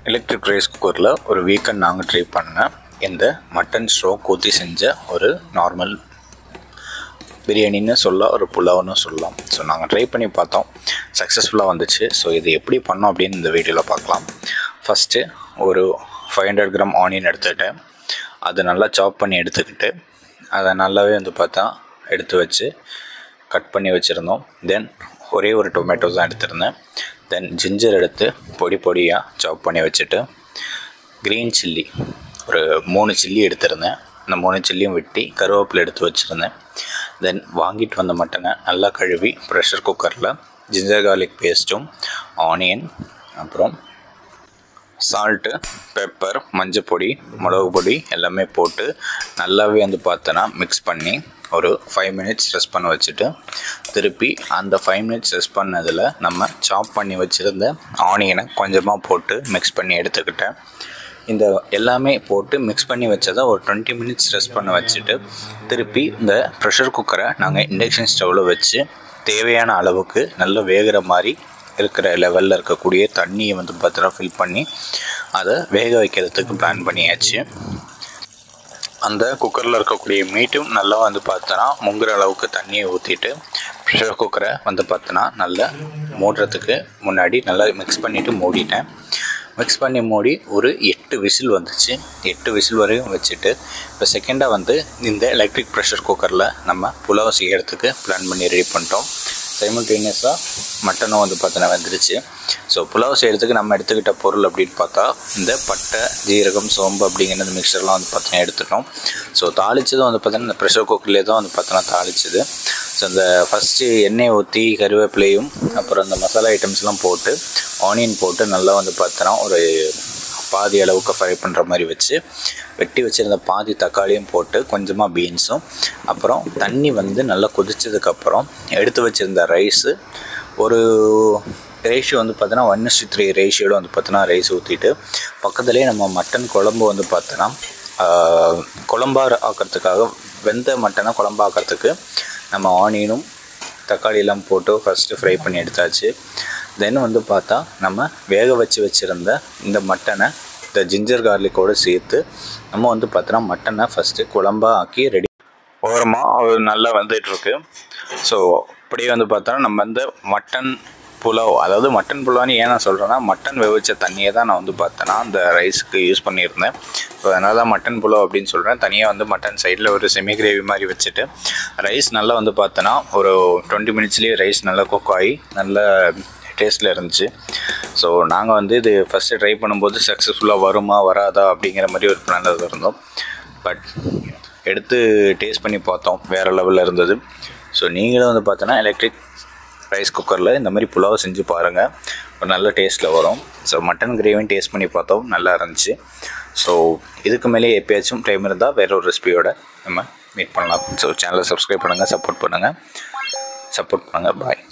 Electric rice குக்கரில் ஒரு weekend நாங்கள் ட்ரை பண்ண இந்த மட்டன் ஸ்ட்ரோக் ஊற்றி செஞ்ச ஒரு நார்மல் பிரியாணின்னு சொல்லலாம், ஒரு புலாவ்னு சொல்லலாம். ஸோ நாங்கள் ட்ரை பண்ணி பார்த்தோம், சக்ஸஸ்ஃபுல்லாக வந்துச்சு. ஸோ இது எப்படி பண்ணோம் அப்படின்னு இந்த வீடியோவில் பார்க்கலாம். ஃபஸ்ட்டு ஒரு 500 கிராம் ஆனியன் எடுத்துக்கிட்டேன். அதை நல்லா சாப் பண்ணி எடுத்துக்கிட்டு அதை நல்லாவே பார்த்தா எடுத்து வச்சு கட் பண்ணி வச்சுருந்தோம். தென் ஒரே ஒரு டொமேட்டோ தான் எடுத்திருந்தேன். தென் ஜிஞ்சர் எடுத்து பொடி பொடியாக சாப் பண்ணி வச்சுட்டு க்ரீன் சில்லி ஒரு 3 சில்லி எடுத்திருந்தேன். அந்த 3 சில்லியும் வெட்டி கருவேப்பிலை எடுத்து வச்சுருந்தேன். தென் வாங்கிட்டு வந்த மட்டனை நல்லா கழுவி ப்ரெஷர் குக்கரில் ஜிஞ்சர் கார்லிக் பேஸ்ட்டும் ஆனியன் அப்புறம் சால்ட்டு, பெப்பர், மஞ்சள் பொடி, மிளகு பொடி எல்லாமே போட்டு நல்லாவே பார்த்தோன்னா மிக்ஸ் பண்ணி ஒரு 5 மினிட்ஸ் ரெஸ்ட் பண்ண வச்சுட்டு திருப்பி அந்த 5 மினிட்ஸ் ரெஸ்ட் பண்ணதில் நம்ம சாப் பண்ணி வச்சுருந்த ஆனியனை கொஞ்சமாக போட்டு மிக்ஸ் பண்ணி எடுத்துக்கிட்டேன். இந்த எல்லாமே போட்டு மிக்ஸ் பண்ணி வச்சதை ஒரு 20 மினிட்ஸ் ரெஸ்ட் பண்ண வச்சுட்டு திருப்பி இந்த ப்ரெஷர் குக்கரை நாங்கள் இண்டக்ஷன் ஸ்டவ்வில் வச்சு தேவையான அளவுக்கு நல்லா வேகிற மாதிரி இருக்கிற லெவலில் இருக்கக்கூடிய தண்ணியை பார்த்தோன்னா ஃபில் பண்ணி அதை வேக வைக்கிறதுக்கு பிளான் பண்ணியாச்சு. அந்த குக்கரில் இருக்கக்கூடிய மீட்டும் நல்லா பார்த்தோன்னா முங்குற அளவுக்கு தண்ணியை ஊற்றிட்டு ப்ரெஷர் குக்கரை பார்த்தோன்னா நல்லா மூடுறதுக்கு முன்னாடி நல்லா மிக்ஸ் பண்ணிவிட்டு மூடிட்டேன். மிக்ஸ் பண்ணி மூடி ஒரு 8 விசில் வந்துச்சு. 8 விசில் வரையும் வச்சுட்டு இப்போ செகண்டாக இந்த எலக்ட்ரிக் ப்ரெஷர் குக்கரில் நம்ம புலாவ் செய்கிறதுக்கு பிளான் பண்ணி ரெடி பண்ணிட்டோம். சைமல்டேனியஸாக மட்டனும் பார்த்தோன்னா வந்துருச்சு. ஸோ புலாவ் செய்கிறதுக்கு நம்ம எடுத்துக்கிட்ட பொருள் அப்படின்னு பார்த்தா இந்த பட்டை, ஜீரகம், சோம்பு அப்படிங்கிற இந்த மிக்சர்லாம் பார்த்தோன்னா எடுத்துட்டோம். ஸோ தாளித்ததும் பார்த்தோன்னா இந்த ப்ரெஷர் குக்கர்லேயே தான் பார்த்தோன்னா தாளிச்சது. ஸோ இந்த ஃபஸ்ட்டு எண்ணெய் ஊற்றி கருவேப்பிலையும் அப்புறம் இந்த மசாலா ஐட்டம்ஸ்லாம் போட்டு ஆனியன் போட்டு நல்லா பார்த்தோன்னா ஒரு பாதி அளவுக்கு ஃப்ரை பண்ணுற மாதிரி வச்சு வெட்டி வச்சுருந்த பாதி தக்காளியும் போட்டு கொஞ்சமாக பீன்ஸும் அப்புறம் தண்ணி நல்லா கொதிச்சதுக்கப்புறம் எடுத்து வச்சுருந்த ரைஸு ஒரு ரேஷியோ பார்த்தோன்னா 1:3 ரேஷியோவில் பார்த்தோன்னா ரைஸ் ஊற்றிட்டு பக்கத்துலேயே நம்ம மட்டன் குழம்பு பார்த்தோன்னா குழம்பாக ஆக்கிறதுக்காக வெந்த மட்டனை குழம்பாக்கிறதுக்கு நம்ம ஆனியனும் தக்காளியெல்லாம் போட்டு ஃபஸ்ட்டு ஃப்ரை பண்ணி எடுத்தாச்சு. தென் பார்த்தா நம்ம வேக வச்சுருந்த இந்த மட்டனை இந்த ஜிஞ்சர் கார்லிக்கோடு சேர்த்து நம்ம பார்த்தோன்னா மட்டனை ஃபஸ்ட்டு குழம்பாக ஆக்கி ரெடி ஓரமாக நல்லா வந்துட்டுருக்கு. ஸோ அப்படியே பார்த்தோன்னா நம்ம மட்டன் புலாவ், அதாவது மட்டன் புலாவ்னு ஏன் நான் சொல்கிறேன்னா மட்டன் வேவிச்ச தண்ணியை தான் நான் பார்த்தோன்னா அந்த ரைஸுக்கு யூஸ் பண்ணியிருந்தேன். ஸோ அதனால தான் மட்டன் புலாவ் அப்படின்னு சொல்கிறேன். தனியாக மட்டன் சைடில் ஒரு செமி கிரேவி மாதிரி வச்சுட்டு ரைஸ் நல்லா பார்த்தோன்னா ஒரு 20 மினிட்ஸ்லேயே ரைஸ் நல்லா குக் ஆகி நல்ல டேஸ்ட்டில் இருந்துச்சு. ஸோ நாங்கள் இது ஃபஸ்ட்டு ட்ரை பண்ணும்போது சக்ஸஸ்ஃபுல்லாக வருமா வராதா அப்படிங்கிற மாதிரி ஒரு பிளானில் இருந்தோம். பட் எடுத்து டேஸ்ட் பண்ணி பார்த்தோம், வேறு லெவலில் இருந்தது. ஸோ நீங்களும் பார்த்தோன்னா எலக்ட்ரிக் ரைஸ் குக்கரில் இந்த மாதிரி புலாவை செஞ்சு பாருங்கள், ஒரு நல்ல டேஸ்ட்டில் வரும். ஸோ மட்டன் கிரேவியும் டேஸ்ட் பண்ணி பார்த்தோம், நல்லா இருந்துச்சு. ஸோ இதுக்கு மேலே எப்போயாச்சும் டைம் இருந்தால் வேறு ஒரு ரெசிபியோட நம்ம மீட் பண்ணலாம். ஸோ சேனலை சப்ஸ்கிரைப் பண்ணுங்கள், சப்போர்ட் பண்ணுங்கள். பாய்.